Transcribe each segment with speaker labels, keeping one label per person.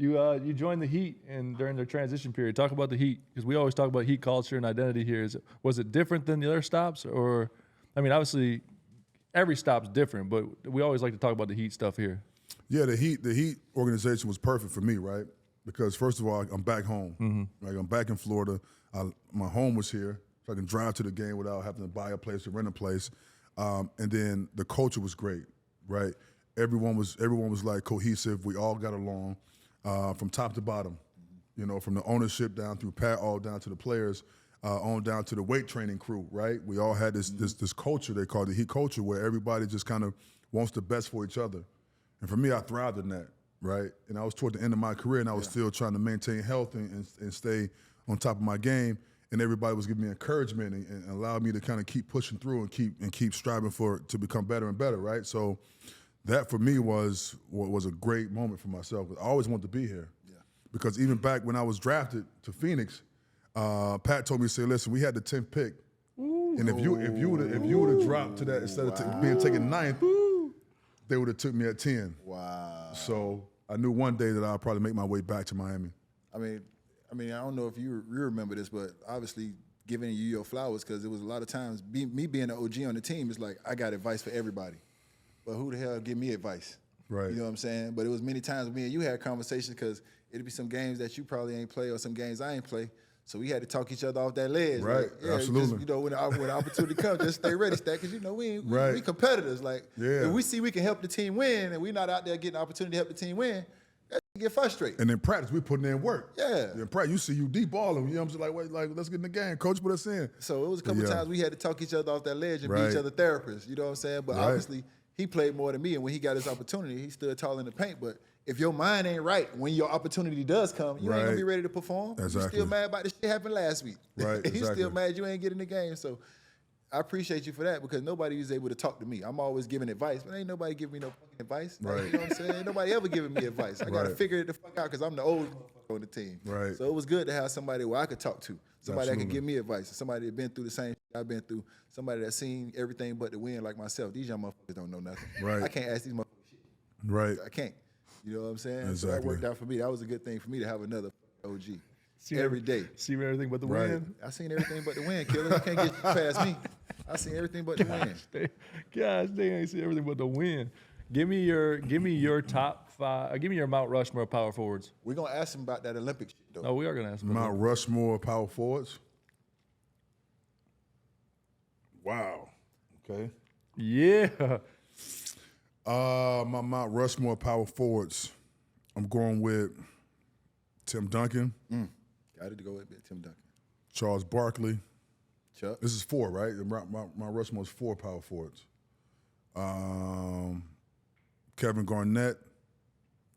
Speaker 1: You joined the Heat and during their transition period. Talk about the Heat because we always talk about Heat culture and identity here. Was it different than the other stops, or I mean, obviously every stop's different, but we always like to talk about the Heat stuff here.
Speaker 2: Yeah, the Heat organization was perfect for me, right? Because first of all, I'm back home.
Speaker 1: Mm-hmm.
Speaker 2: Like I'm back in Florida. My home was here, so I can drive to the game without having to buy a place or rent a place. And then the culture was great, right? Everyone was like cohesive. We all got along from top to bottom. You know, from the ownership down through Pat, all down to the players, on down to the weight training crew, right? We all had this culture they call the Heat culture, where everybody just kind of wants the best for each other. And for me, I thrived in that, right? And I was toward the end of my career, and I was still trying to maintain health and stay on top of my game. And everybody was giving me encouragement and allowed me to kind of keep pushing through and keep striving to become better and better, right? So that for me was a great moment for myself. I always wanted to be here, because even back when I was drafted to Phoenix, Pat told me, say, listen, we had the 10th pick, and if you would have dropped to that instead of being taken 9th, they would have took me at 10.
Speaker 3: Wow.
Speaker 2: So I knew one day that I'd probably make my way back to Miami.
Speaker 3: I mean, I don't know if you remember this, but obviously giving you your flowers, because it was a lot of times, me being an OG on the team, it's like I got advice for everybody. But who the hell give me advice?
Speaker 2: Right.
Speaker 3: You know what I'm saying? But it was many times me and you had conversations, because it'd be some games that you probably ain't play or some games I ain't play. So we had to talk each other off that ledge.
Speaker 2: Right,
Speaker 3: like, yeah,
Speaker 2: absolutely.
Speaker 3: Just, when the opportunity comes, just stay ready, Stack, because we competitors. Like,
Speaker 2: Yeah.
Speaker 3: if we see we can help the team win and we're not out there getting the opportunity to help the team win, that get frustrated.
Speaker 2: And in practice, we putting in work.
Speaker 3: Yeah.
Speaker 2: In practice, you see you deep balling. You know what I'm saying? Like, wait, let's get in the game. Coach put us in.
Speaker 3: So it was a couple times we had to talk each other off that ledge and be each other therapists. You know what I'm saying? But obviously, he played more than me, and when he got his opportunity, he stood tall in the paint. But if your mind ain't right when your opportunity does come, you ain't gonna be ready to perform.
Speaker 2: Exactly.
Speaker 3: You still mad about the shit happened last week.
Speaker 2: Right,
Speaker 3: You still mad you ain't getting the game. So I appreciate you for that, because nobody was able to talk to me. I'm always giving advice, but ain't nobody giving me no fucking advice.
Speaker 2: Right.
Speaker 3: You know what I'm saying? Ain't nobody ever giving me advice. I gotta figure it the fuck out, because I'm the old motherfucker on the team.
Speaker 2: Right.
Speaker 3: So it was good to have somebody where I could talk to, somebody that could
Speaker 2: Absolutely.
Speaker 3: give me advice, somebody that been through the same shit I've been through, somebody that's seen everything but the win like myself. These young motherfuckers don't know nothing.
Speaker 2: Right.
Speaker 3: I can't ask these motherfuckers shit.
Speaker 2: Right.
Speaker 3: I can't. You know what I'm saying?
Speaker 2: Exactly.
Speaker 3: So that worked out for me. That was a good thing for me to have another OG every day.
Speaker 1: See everything but the win.
Speaker 3: I seen everything but the win, killer. You can't get past me. I seen everything but the win.
Speaker 1: Gosh, they ain't see everything but the win. Give me your top 5. Give me your Mount Rushmore power forwards.
Speaker 3: We're gonna ask him about that Olympic shit though.
Speaker 1: Oh, we are gonna ask him.
Speaker 2: Mount Rushmore power forwards. Wow. Okay.
Speaker 1: Yeah.
Speaker 2: My Mount Rushmore power forwards. I'm going with Tim Duncan,
Speaker 3: Got to go with Tim Duncan.
Speaker 2: Charles Barkley.
Speaker 3: Chuck.
Speaker 2: This is 4, right? Mount Rushmore's 4 power forwards. Kevin Garnett,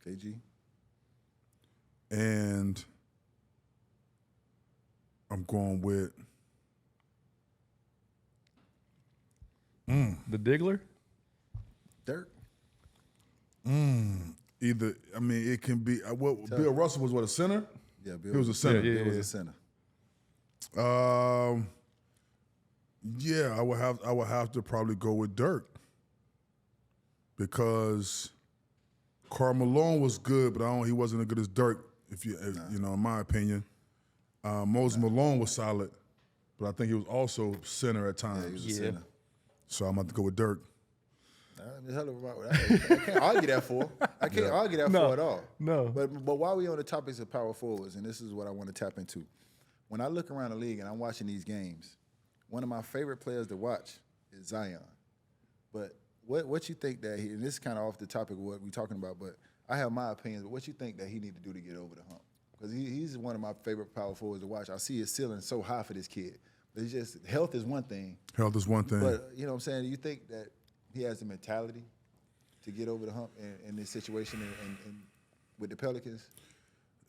Speaker 3: KG.
Speaker 2: and I'm going with
Speaker 1: The Diggler.
Speaker 3: Dirk.
Speaker 2: either. I mean, it can be. Bill Russell was a center.
Speaker 3: Yeah, Bill.
Speaker 2: He was a center.
Speaker 1: Yeah,
Speaker 3: Bill was a center.
Speaker 2: Yeah, I would have to probably go with Dirk, because Karl Malone was good, but he wasn't as good as Dirk. You know, in my opinion, Moses Malone was solid, but I think he was also center at times.
Speaker 3: Yeah, he was a center.
Speaker 2: So I'm going to go with Dirk.
Speaker 3: I can't argue that for. I can't argue that for at all.
Speaker 1: No.
Speaker 3: But while we on the topics of power forwards, and this is what I want to tap into, when I look around the league and I'm watching these games, one of my favorite players to watch is Zion. But what you think that and this is kind of off the topic of what we're talking about, but I have my opinions, but what you think that he need to do to get over the hump? Because he's one of my favorite power forwards to watch. I see his ceiling so high for this kid. But it's just, health is one thing.
Speaker 2: Health is one thing.
Speaker 3: But, you know what I'm saying, do you think that he has the mentality to get over the hump in this situation and with the Pelicans?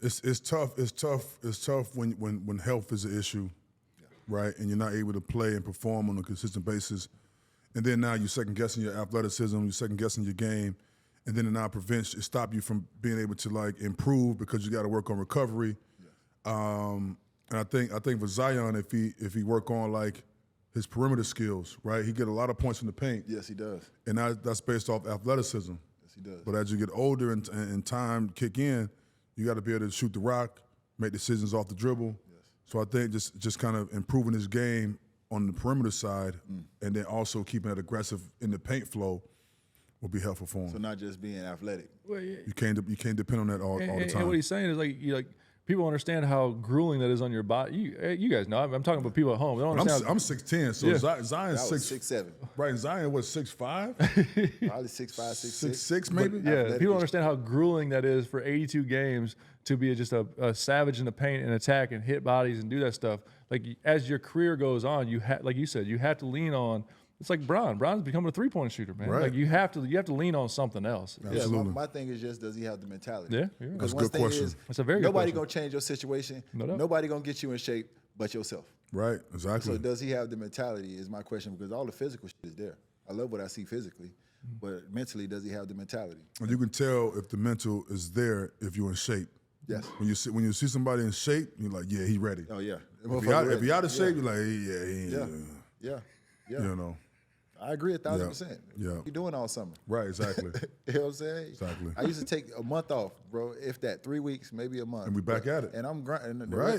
Speaker 2: It's tough. It's tough when health is an issue, right? And you're not able to play and perform on a consistent basis. And then now you're second guessing your athleticism, you're second guessing your game, and then it now stop you from being able to like improve because you got to work on recovery. And I think for Zion, if he work on like his perimeter skills, right, he get a lot of points in the paint.
Speaker 3: Yes, he does.
Speaker 2: And that's based off athleticism.
Speaker 3: Yes, he does.
Speaker 2: But as you get older and time kick in, You got to be able to shoot the rock, make decisions off the dribble. Yes. So I think just kind of improving his game on the perimeter side, and then also keeping it aggressive in the paint flow will be helpful for him.
Speaker 3: So not just being athletic.
Speaker 1: Well, yeah.
Speaker 2: You can't depend on that all the time.
Speaker 1: And what he's saying is like people understand how grueling that is on your body. You guys know. I'm talking about people at home. They don't understand.
Speaker 2: I'm 6'10", so Zion's
Speaker 3: 6'7".
Speaker 2: Right, and Zion was 6'5",
Speaker 3: Probably 6'5", 6'6".
Speaker 2: 6'6", maybe.
Speaker 1: Yeah, people don't understand how grueling that is for 82 games to be just a savage in the paint and attack and hit bodies and do that stuff. Like as your career goes on, like you said, you have to lean on. It's like Bron. Bron's becoming a 3-point shooter, man.
Speaker 2: Right.
Speaker 1: Like you have to lean on something else.
Speaker 2: Absolutely.
Speaker 3: Yeah, my thing is just, does he have the mentality?
Speaker 1: Yeah.
Speaker 3: Because
Speaker 2: That's a
Speaker 3: one
Speaker 2: good
Speaker 3: thing
Speaker 2: question.
Speaker 3: is,
Speaker 1: That's a very good
Speaker 3: nobody
Speaker 1: question.
Speaker 3: gonna change your situation.
Speaker 1: No doubt.
Speaker 3: Nobody gonna get you in shape but yourself.
Speaker 2: Right, exactly.
Speaker 3: So does he have the mentality is my question, because all the physical shit is there. I love what I see physically, but mentally, does he have the mentality?
Speaker 2: And you can tell if the mental is there if you're in shape.
Speaker 3: Yes.
Speaker 2: When you see somebody in shape, you're like, yeah, he ready.
Speaker 3: Oh, yeah.
Speaker 2: If he out of shape, you're like, yeah,
Speaker 3: Yeah.
Speaker 2: you know.
Speaker 3: I agree 1,000%.
Speaker 2: Yeah.
Speaker 3: You doing all summer.
Speaker 2: Right, exactly.
Speaker 3: You know what I'm saying?
Speaker 2: Exactly.
Speaker 3: I used to take a month off, bro, if that, 3 weeks, maybe a month.
Speaker 2: And we back at it.
Speaker 3: And I'm grinding.
Speaker 2: Right.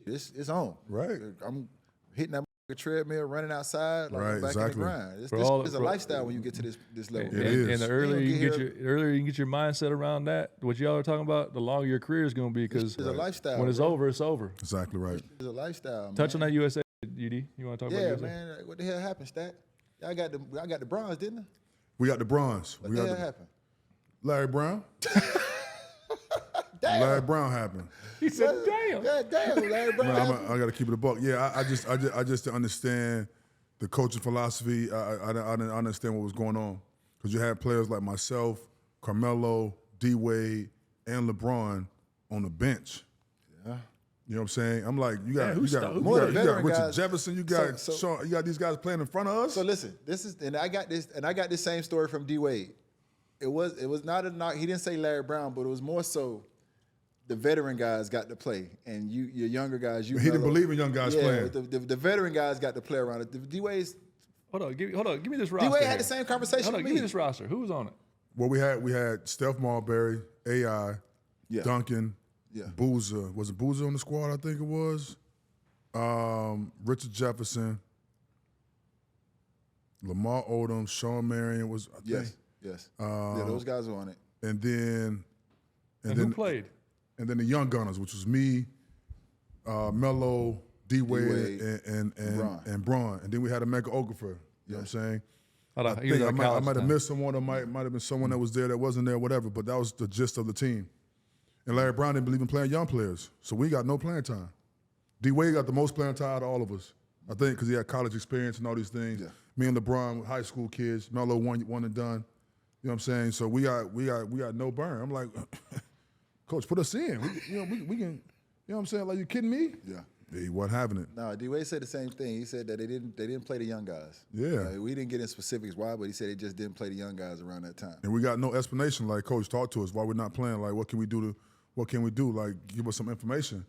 Speaker 3: It's on.
Speaker 2: Right.
Speaker 3: I'm hitting that treadmill, running outside, like
Speaker 2: Right,
Speaker 3: I'm back
Speaker 2: exactly.
Speaker 3: in the grind. This is a lifestyle when you get to this level.
Speaker 2: It is.
Speaker 1: And the earlier you can get your mindset around that, what y'all are talking about, the longer your career is going to be, because
Speaker 3: It's a lifestyle.
Speaker 1: when it's
Speaker 3: bro.
Speaker 1: over, it's over.
Speaker 2: Exactly right.
Speaker 3: It's a lifestyle.
Speaker 1: Touch on
Speaker 3: man.
Speaker 1: that USA, UD. You want to talk about
Speaker 3: Yeah,
Speaker 1: USA?
Speaker 3: man. What the hell happened, Stat? I got the bronze, didn't I?
Speaker 2: We got the bronze.
Speaker 3: What
Speaker 2: We
Speaker 3: the
Speaker 2: got
Speaker 3: hell happened?
Speaker 2: Larry Brown.
Speaker 3: Damn.
Speaker 2: Larry Brown happened.
Speaker 1: He said, "Damn."
Speaker 3: God damn, Larry Brown.
Speaker 2: Man, I got to keep it a buck. Yeah, I just didn't understand the coaching philosophy. I didn't understand what was going on, because you had players like myself, Carmelo, D Wade, and LeBron on the bench.
Speaker 3: Yeah.
Speaker 2: You know what I'm saying? I'm like, you got
Speaker 3: More
Speaker 2: Richard
Speaker 3: veteran guys.
Speaker 2: Jefferson, you got
Speaker 3: So-
Speaker 2: Sean, you got these guys playing in front of us.
Speaker 3: So listen, I got this same story from D Wade. It was not a knock. He didn't say Larry Brown, but it was more so the veteran guys got to play, and your younger guys.
Speaker 2: He didn't believe in young guys playing.
Speaker 3: The veteran guys got to play around it. D Wade's
Speaker 1: Hold on, give me this roster.
Speaker 3: D Wade
Speaker 1: here.
Speaker 3: had the same conversation
Speaker 1: Hold on,
Speaker 3: with
Speaker 1: give me
Speaker 3: me.
Speaker 1: this roster. Who was on it?
Speaker 2: Well, we had Steph Marbury, AI,
Speaker 3: Yeah.
Speaker 2: Duncan,
Speaker 3: Yeah.
Speaker 2: Boozer. Was it Boozer on the squad? I think it was. Richard Jefferson, Lamar Odom, Sean Marion was. I think.
Speaker 3: Yes. Yeah, those guys were on it.
Speaker 2: And then
Speaker 1: Who played?
Speaker 2: And then the young gunners, which was me, Melo, D Wade,
Speaker 3: D-Wade,
Speaker 2: and Braun. And then we had Emeka Okafor. You know what I'm saying?
Speaker 1: Hold on,
Speaker 2: I
Speaker 1: he was
Speaker 2: think
Speaker 1: at
Speaker 2: I
Speaker 1: college
Speaker 2: might have
Speaker 1: time.
Speaker 2: missed someone, or might have been someone that was there that wasn't there, whatever. But that was the gist of the team. And Larry Brown didn't believe in playing young players, so we got no playing time. D Wade got the most playing time out of all of us, I think, because he had college experience and all these things.
Speaker 3: Yeah.
Speaker 2: Me and LeBron, high school kids. Melo one and done. You know what I'm saying? So we got no burn. I'm like, Coach, put us in. We can. You know what I'm saying? Like, you kidding me?
Speaker 3: Yeah.
Speaker 2: He wasn't having it.
Speaker 3: No, D Wade said the same thing. He said that they didn't play the young guys.
Speaker 2: Yeah.
Speaker 3: We didn't get in specifics why, but he said they just didn't play the young guys around that time.
Speaker 2: And we got no explanation. Like, Coach, talk to us why we're not playing. Like, what can we do? Like, give us some information.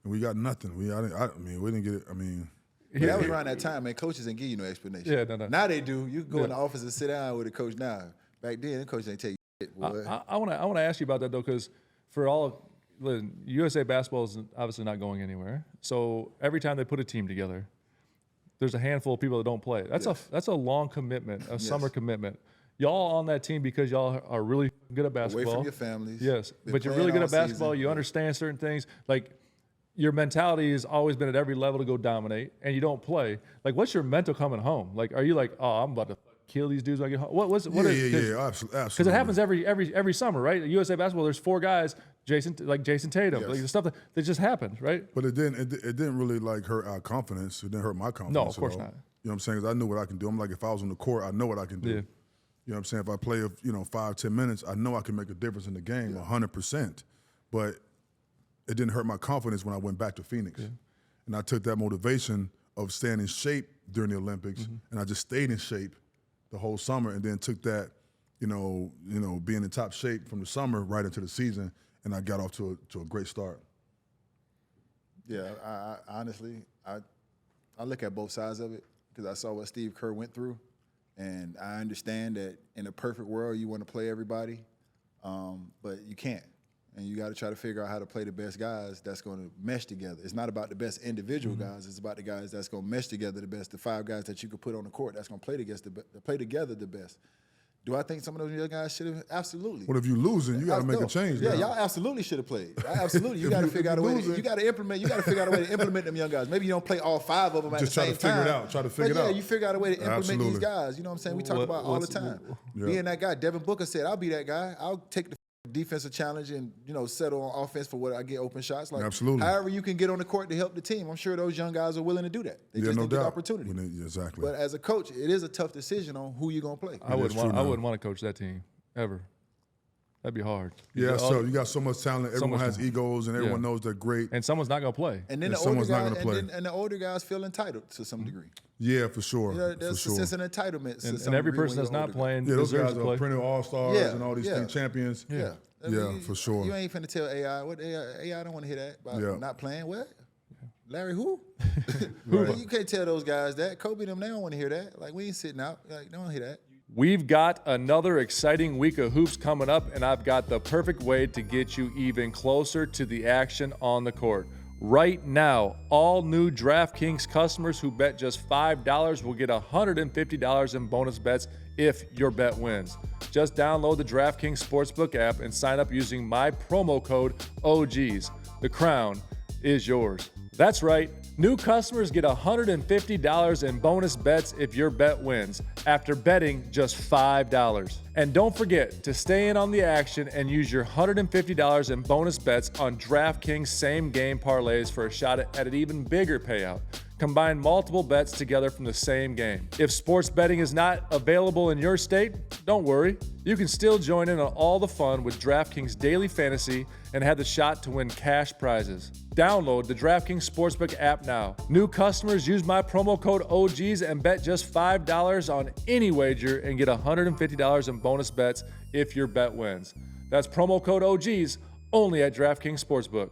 Speaker 2: And we got nothing. We didn't get it. I mean,
Speaker 3: But that was around that time, man. Coaches didn't give you no explanation.
Speaker 1: Yeah, no.
Speaker 3: Now they do. You can go in the office and sit down with a coach now. Back then, the coach didn't tell you shit, boy.
Speaker 1: I want to ask you about that though, because for all USA basketball is obviously not going anywhere. So every time they put a team together, there's a handful of people that don't play. That's a long commitment, a summer commitment. Y'all on that team because y'all are really good at basketball.
Speaker 3: Away from your families.
Speaker 1: Yes,
Speaker 3: Been
Speaker 1: but you're
Speaker 3: playing
Speaker 1: really good
Speaker 3: all
Speaker 1: at basketball.
Speaker 3: season.
Speaker 1: You understand certain things. Like your mentality has always been at every level to go dominate, and you don't play. Like, what's your mental coming home? Like, are you like, oh, I'm about to kill these dudes when I get home?
Speaker 2: Absolutely.
Speaker 1: Because it happens every summer, right? At USA basketball, there's 4 guys, Jason Tatum,
Speaker 2: Yes.
Speaker 1: like the stuff that just happens, right?
Speaker 2: But it didn't really like hurt our confidence. It didn't hurt my confidence.
Speaker 1: No, of course
Speaker 2: at all.
Speaker 1: not.
Speaker 2: You know what I'm saying? 'Cause I knew what I can do. I'm like, if I was on the court, I know what I can do.
Speaker 1: Yeah.
Speaker 2: You know what I'm saying? If I play, 5-10 minutes, I know I can make a difference in the game, 100%. But it didn't hurt my confidence when I went back to Phoenix. Yeah. And I took that motivation of staying in shape during the Olympics, and I just stayed in shape the whole summer, and then took that, being in top shape from the summer right into the season, and I got off to a great start.
Speaker 3: Yeah, I honestly, I look at both sides of it because I saw what Steve Kerr went through, and I understand that in a perfect world you want to play everybody, but you can't. and you got to try to figure out how to play the best guys that's going to mesh together. It's not about the best individual guys. It's about the guys that's going to mesh together the best, the 5 guys that you could put on the court that's going to play together the best. Do I think some of those young guys should have? Absolutely.
Speaker 2: Well, if you're losing, you got to make a change.
Speaker 3: Yeah,
Speaker 2: now.
Speaker 3: y'all absolutely should have played. Absolutely, you got to figure out a way. You got to implement. You got to figure out a way to implement them young guys. Maybe you don't play all 5 of them at the same time.
Speaker 2: Just try to figure it out. Try to figure it out.
Speaker 3: Yeah, you figure out a way to implement
Speaker 2: Absolutely.
Speaker 3: these guys. You know what I'm saying? We talk about all the time. Being that guy, Devin Booker said, "I'll be that guy. I'll take the defensive challenge and settle on offense for what I get open shots." Like,
Speaker 2: absolutely.
Speaker 3: However you can get on the court to help the team, I'm sure those young guys are willing to do that. They just
Speaker 2: no
Speaker 3: need the
Speaker 2: doubt.
Speaker 3: opportunity.
Speaker 2: Exactly.
Speaker 3: But as a coach, it is a tough decision on who you're gonna play.
Speaker 1: I wouldn't want to coach that team ever. That'd be hard.
Speaker 2: Yeah, so you got so much talent. Everyone has egos, and everyone knows they're great.
Speaker 1: And someone's not going to play.
Speaker 3: And then the older guys, and the older guys feel entitled to some degree.
Speaker 2: Yeah, for sure.
Speaker 3: There's a sense of entitlement.
Speaker 1: And every person that's not playing
Speaker 2: those
Speaker 1: deserves
Speaker 2: guys
Speaker 1: to play.
Speaker 2: are perennial all-stars and all these things, champions.
Speaker 3: Yeah.
Speaker 2: For sure.
Speaker 3: You ain't finna tell AI what AI don't want to hear that about not playing. What? Larry who? You can't tell those guys that. Kobe them, they don't want to hear that. Like, we ain't sitting out. Like, they don't hear that.
Speaker 1: We've got another exciting week of hoops coming up, and I've got the perfect way to get you even closer to the action on the court. Right now, all new DraftKings customers who bet just $5 will get $150 in bonus bets if your bet wins. Just download the DraftKings Sportsbook app and sign up using my promo code OGs. The crown is yours. That's right. New customers get $150 in bonus bets if your bet wins after betting just $5. And don't forget to stay in on the action and use your $150 in bonus bets on DraftKings same game parlays for a shot at an even bigger payout. Combine multiple bets together from the same game. If sports betting is not available in your state, don't worry. You can still join in on all the fun with DraftKings Daily Fantasy and have the shot to win cash prizes. Download the DraftKings Sportsbook app now. New customers use my promo code OGs and bet just $5 on any wager and get $150 in bonus bets if your bet wins. That's promo code OGs only at DraftKings Sportsbook.